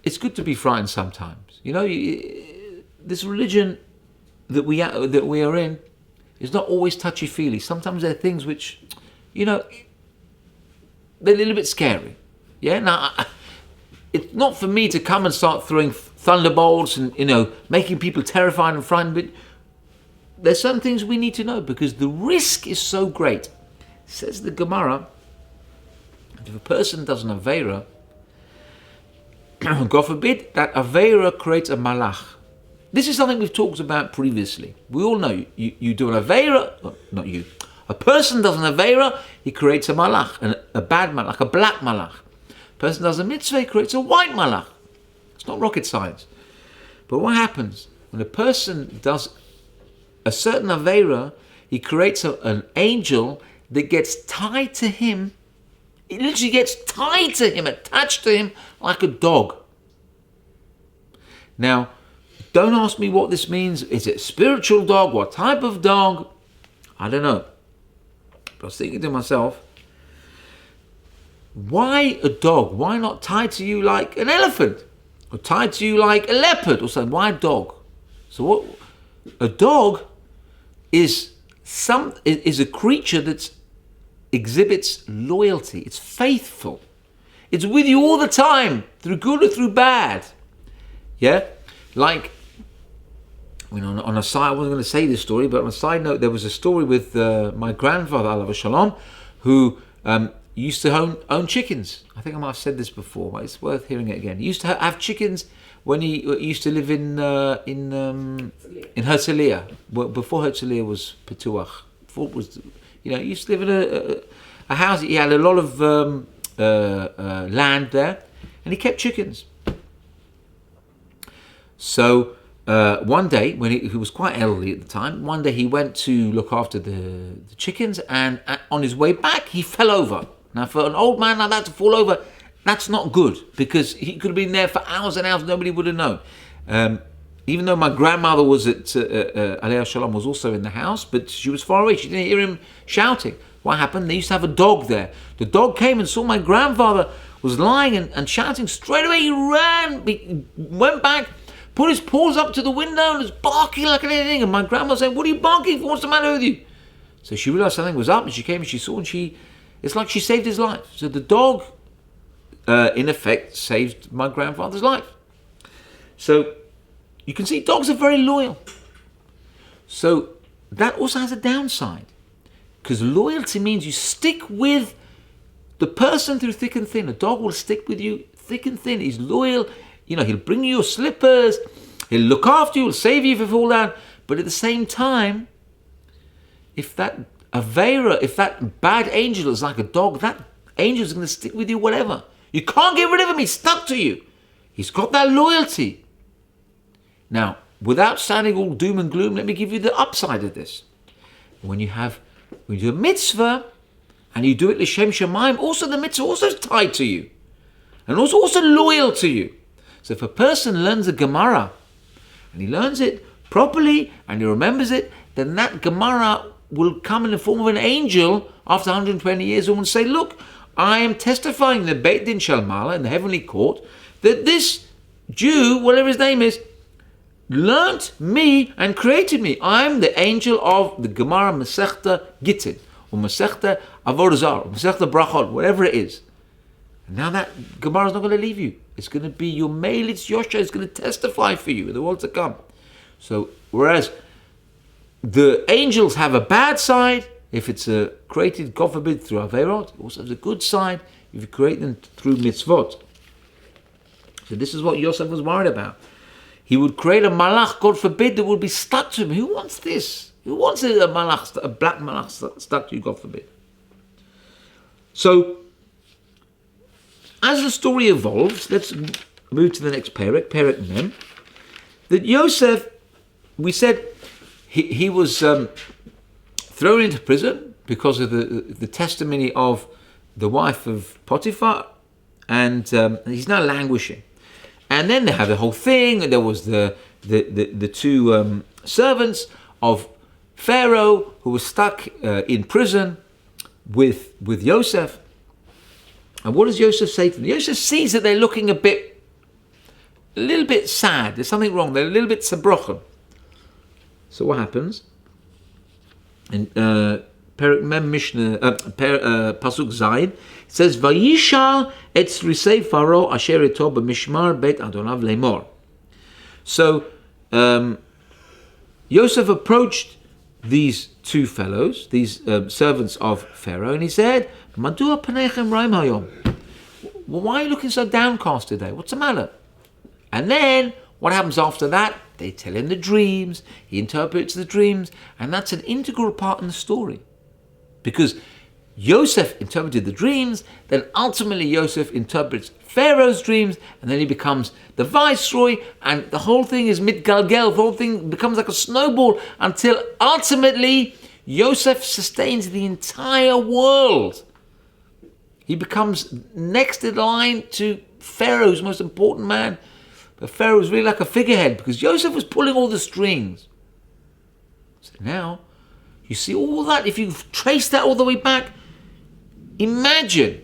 It's good to be frightened sometimes. You know, this religion that we are in is not always touchy-feely. Sometimes there are things which, you know, they're a little bit scary. Yeah? Now, it's not for me to come and start throwing thunderbolts and, you know, making people terrified and frightened, but there's some things we need to know because the risk is so great. Says the Gemara, if a person does an Aveira, God forbid, that Aveira creates a malach. This is something we've talked about previously. We all know you do an Aveira, not you. A person does an Aveira, he creates a malach, a bad malach, a black malach. A person does a mitzvah, he creates a white malach. It's not rocket science. But what happens? When a person does a certain Aveira, he creates an angel that gets tied to him. It literally gets tied to him, attached to him like a dog. Now, don't ask me what this means. Is it a spiritual dog? What type of dog? I don't know. But I was thinking to myself, why a dog? Why not tied to you like an elephant? Or tied to you like a leopard? Or something? Why a dog? So what? A dog is a creature that exhibits loyalty. It's faithful. It's with you all the time, through good or through bad. Yeah? Like, I mean, on a side, I wasn't going to say this story, but on a side note, there was a story with my grandfather, Alav Shalom, who used to own chickens. I think I might have said this before, but it's worth hearing it again. He used to have chickens when he used to live in Herzliya, before Herzliya was Petuach. Before it was, you know, he used to live in a house. He had a lot of land there, and he kept chickens. So one day, when he was quite elderly at the time, one day he went to look after the chickens, and on his way back, he fell over. Now, for an old man like that to fall over, that's not good, because he could have been there for hours and hours, nobody would have known. even though my grandmother was at Aliyah Shalom was also in the house, but she was far away. She didn't hear him shouting. What happened? They used to have a dog there. The dog came and saw my grandfather was lying and shouting. Straight away he ran, he went back, put his paws up to the window and was barking like anything. And my grandma said, "What are you barking for? What's the matter with you?" So she realized something was up, and she came and she saw, and it's like she saved his life. So the dog, in effect, saved my grandfather's life. So you can see dogs are very loyal. So that also has a downside, because loyalty means you stick with the person through thick and thin. A dog will stick with you thick and thin. He's loyal. He'll bring you your slippers. He'll look after you. He'll save you if you fall down. But at the same time, if that Avera, if that bad angel is like a dog, that angel is going to stick with you whatever. You can't get rid of him. He's stuck to you. He's got that loyalty. Now, without sounding all doom and gloom, let me give you the upside of this. When you do a mitzvah and you do it l'shem shamayim, also the mitzvah also is tied to you and also loyal to you. So if a person learns a Gemara and he learns it properly and he remembers it, then that Gemara will come in the form of an angel after 120 years and will say, "Look, I am testifying in the Beit Din Shel Ma'ala, in the heavenly court, that this Jew, whatever his name is, learnt me and created me. I'm the angel of the Gemara Masechta Gittin, or Masechta Avodah Zarah, or Masechta Brachot, whatever it is." And now that Gemara is not going to leave you. It's going to be your Meilitz Yosha is going to testify for you in the world to come. So, whereas the angels have a bad side, if it's created, God forbid, through Averot, it also has a good side if you create them through mitzvot. So this is what Yosef was worried about. He would create a malach, God forbid, that would be stuck to him. Who wants this? Who wants a black malach stuck to you, God forbid? So, as the story evolves, let's move to the next Perek Mem, that Yosef, we said, he was thrown into prison because of the testimony of the wife of Potiphar, and he's now languishing. And then they have the whole thing. There was the two servants of Pharaoh who were stuck in prison with Yosef. And what does Yosef say to them? Yosef sees that they're looking a little bit sad. There's something wrong. They're a little bit sabrochen. So what happens? In Perek Mem Mishnah, Pasuk Zayin, it says, "Vayishal et Srisei Pharaoh asher eto b'mishmar beit Adonav lemor." So Yosef approached these two fellows, these servants of Pharaoh, and he said, "Madua panechem raim hayom." Well, why are you looking so downcast today? What's the matter? And then what happens after that? They tell him the dreams. He interprets the dreams, and that's an integral part in the story. Because Yosef interpreted the dreams, then ultimately Yosef interprets Pharaoh's dreams, and then he becomes the viceroy, and the whole thing is mitgalgel, the whole thing becomes like a snowball until ultimately Yosef sustains the entire world. He becomes next in line to Pharaoh's most important man. But Pharaoh was really like a figurehead because Yosef was pulling all the strings. So now, you see all that, if you trace that all the way back, imagine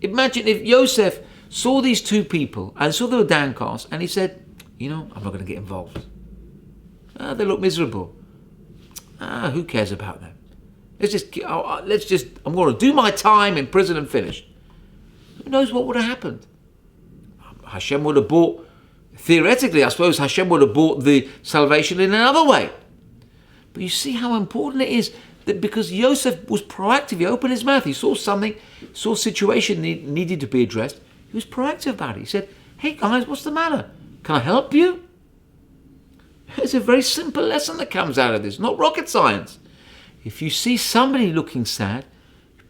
if Yosef saw these two people and saw they were downcast and he said, "I'm not going to get involved. They look miserable. Who cares about them? I'm going to do my time in prison and finish." Who knows what would have happened? Hashem would have brought, theoretically, I suppose Hashem would have brought the salvation in another way. But you see how important it is that because Yosef was proactive, he opened his mouth, he saw something, saw a situation needed to be addressed, he was proactive about it. He said, "Hey guys, what's the matter? Can I help you?" It's a very simple lesson that comes out of this, not rocket science. If you see somebody looking sad,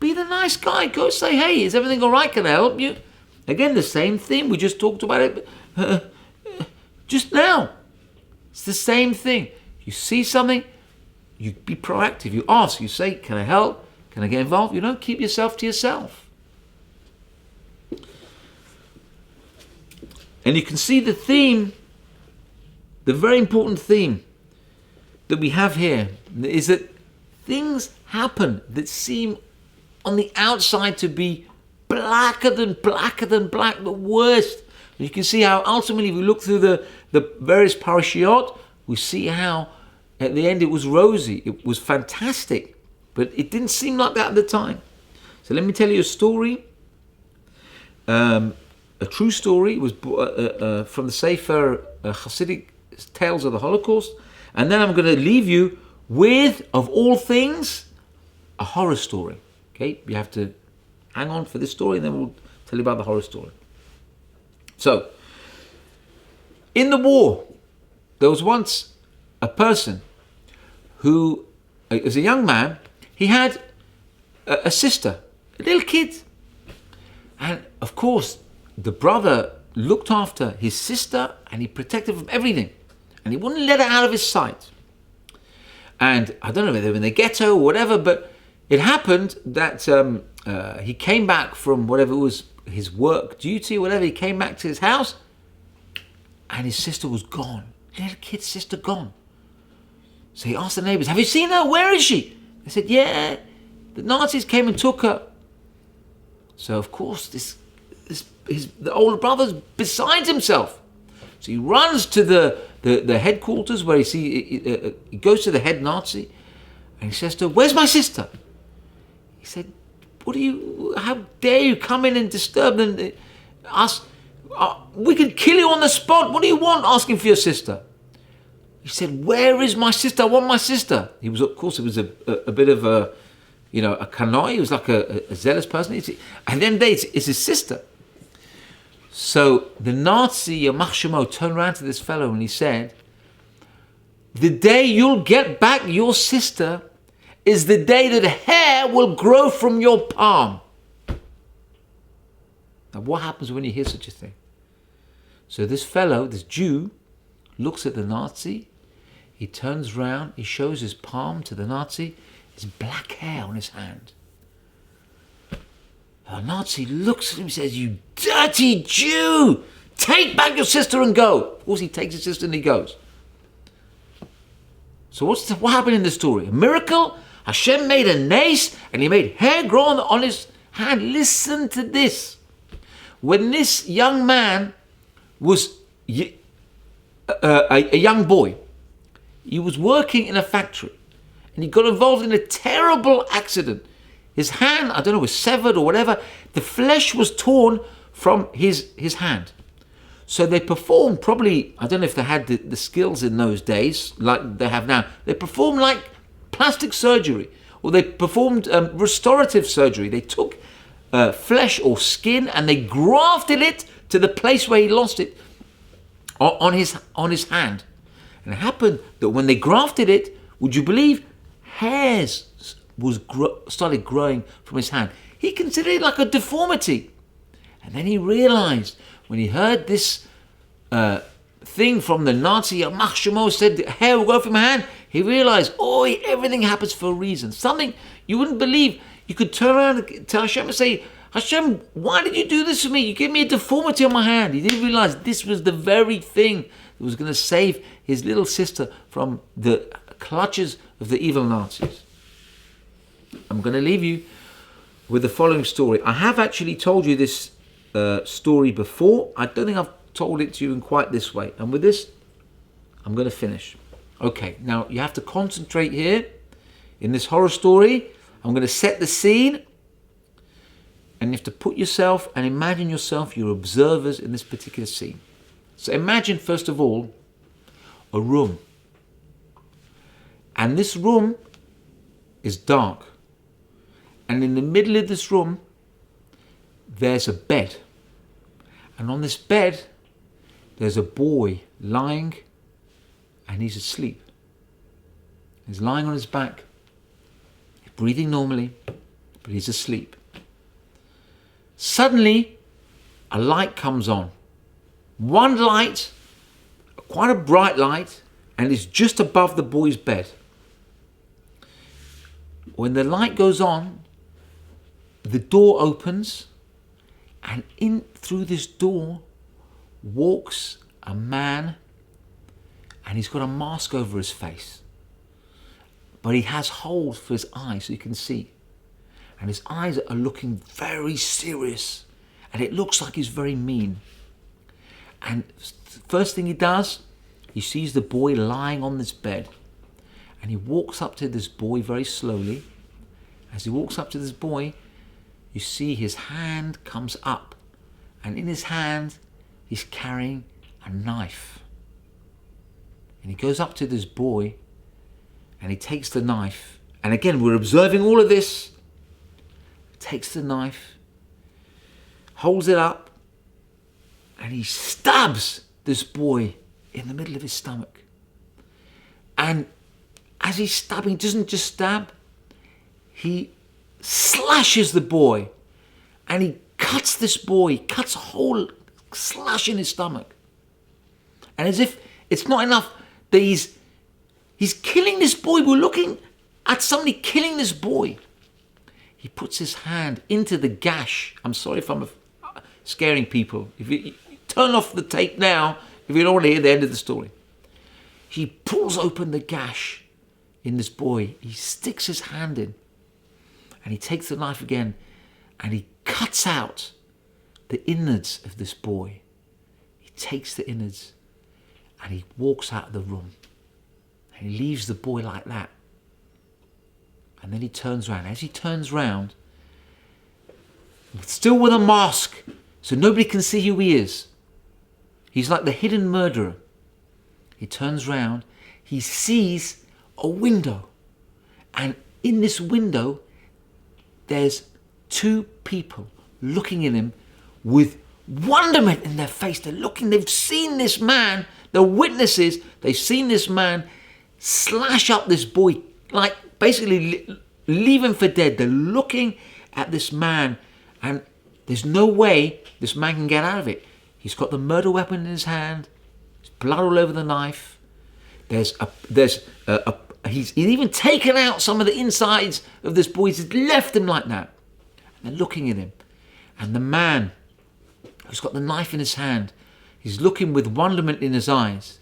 be the nice guy. Go say, "Hey, is everything all right? Can I help you?" Again, the same thing. We just talked about it just now. It's the same thing. You see something, you be proactive. You ask. You say, "Can I help? Can I get involved?" You don't keep yourself to yourself. And you can see the theme the very important theme that we have here is that things happen that seem on the outside to be blacker than black, the worst. You can see how ultimately, if we look through the various parashiot, we see how at the end it was rosy, it was fantastic, but it didn't seem like that at the time. So let me tell you a story, a true story. It was from the Sefer Hasidic Tales of the Holocaust, and then I'm going to leave you with, of all things, a horror story. Okay, you have to hang on for this story, and then we'll tell you about the horror story. So, in the war, there was once a person who, as a young man, he had a sister, a little kid. And of course, the brother looked after his sister and he protected her from everything. And he wouldn't let her out of his sight. And I don't know whether they were in the ghetto or whatever, but it happened that he came back from whatever was his work duty or whatever. He came back to his house and his sister was gone. Little kid's sister gone. So he asked the neighbors, have you seen her? Where is she? They said, yeah, the Nazis came and took her. So of course, the older brother's beside himself. So he runs to the headquarters where he goes to the head Nazi and he says to her, where's my sister? He said, how dare you come in and disturb us? We could kill you on the spot. What do you want asking for your sister? He said, where is my sister? I want my sister. He was, of course, it was a bit of a kanoi. He was like a zealous person. And then it's his sister. So the Nazi, Yamach Shemo, turned around to this fellow and he said, the day you'll get back your sister is the day that hair will grow from your palm. Now what happens when you hear such a thing? So this fellow, this Jew, looks at the Nazi, he turns round, he shows his palm to the Nazi, his black hair on his hand. The Nazi looks at him and says, you dirty Jew, take back your sister and go. Of course he takes his sister and he goes. So what happened in the story? A miracle? Hashem made a nace and he made hair grow on his hand. Listen to this. When this young man was a young boy, he was working in a factory and he got involved in a terrible accident. His hand, I don't know, was severed or whatever. The flesh was torn from his hand. So they performed probably, I don't know if they had the skills in those days like they have now. They performed like plastic surgery, or they performed restorative surgery. They took flesh or skin and they grafted it to the place where he lost it on his hand. And it happened that when they grafted it, would you believe, hairs started growing from his hand. He considered it like a deformity. And then he realized, when he heard this thing from the Nazi, Yamach Shemo said, the hair will grow from my hand, he realized, everything happens for a reason. Something you wouldn't believe. You could turn around to Hashem and say, Hashem, why did you do this to me? You gave me a deformity on my hand. He didn't realize this was the very thing that was going to save his little sister from the clutches of the evil Nazis. I'm going to leave you with the following story. I have actually told you this story before. I don't think I've told it to you in quite this way. And with this, I'm going to finish. Okay, now you have to concentrate here in this horror story. I'm going to set the scene. And you have to put yourself and imagine yourself, your observers in this particular scene. So imagine, first of all, a room. And this room is dark. And in the middle of this room, there's a bed. And on this bed, there's a boy lying, and he's asleep. He's lying on his back. He's breathing normally, but he's asleep. Suddenly, a light comes on. One light, quite a bright light, and it's just above the boy's bed. When the light goes on, the door opens, and in through this door walks a man, and he's got a mask over his face. But he has holes for his eyes so you can see. And his eyes are looking very serious. And it looks like he's very mean. And first thing he does, he sees the boy lying on this bed. And he walks up to this boy very slowly. As he walks up to this boy, you see his hand comes up. And in his hand, he's carrying a knife. And he goes up to this boy and he takes the knife. And again, we're observing all of this. He takes the knife, holds it up, and he stabs this boy in the middle of his stomach. And as he's stabbing, he doesn't just stab, he slashes the boy. And he cuts this boy, cuts a whole slash in his stomach. And as if it's not enough that he's killing this boy. We're looking at somebody killing this boy. He puts his hand into the gash. I'm sorry if I'm scaring people. If you turn off the tape now, if you don't want to hear the end of the story. He pulls open the gash in this boy. He sticks his hand in. And he takes the knife again. And he cuts out the innards of this boy. He takes the innards. And he walks out of the room. And he leaves the boy like that. And then he turns around. As he turns around, still with a mask, so nobody can see who he is. He's like the hidden murderer. He turns around. He sees a window. And in this window, there's two people looking at him with wonderment in their face. They're looking, they've seen this man, the witnesses, they've seen this man slash up this boy, like basically leave him for dead. They're looking at this man and there's no way this man can get out of it. He's got the murder weapon in his hand. There's blood all over the knife. He's even taken out some of the insides of this boy. He's left him like that. And they're looking at him. And the man who's got the knife in his hand, he's looking with wonderment in his eyes.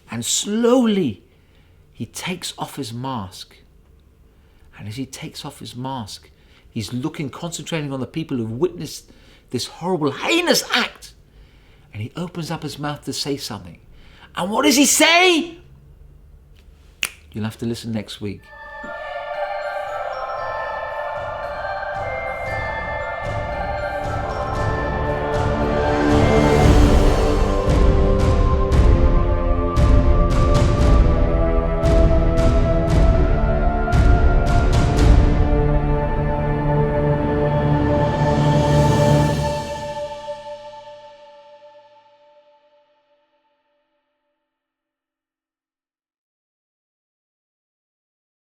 And slowly, he takes off his mask. And as he takes off his mask, he's looking, concentrating on the people who've witnessed this horrible, heinous act. And he opens up his mouth to say something. And what does he say? You'll have to listen next week.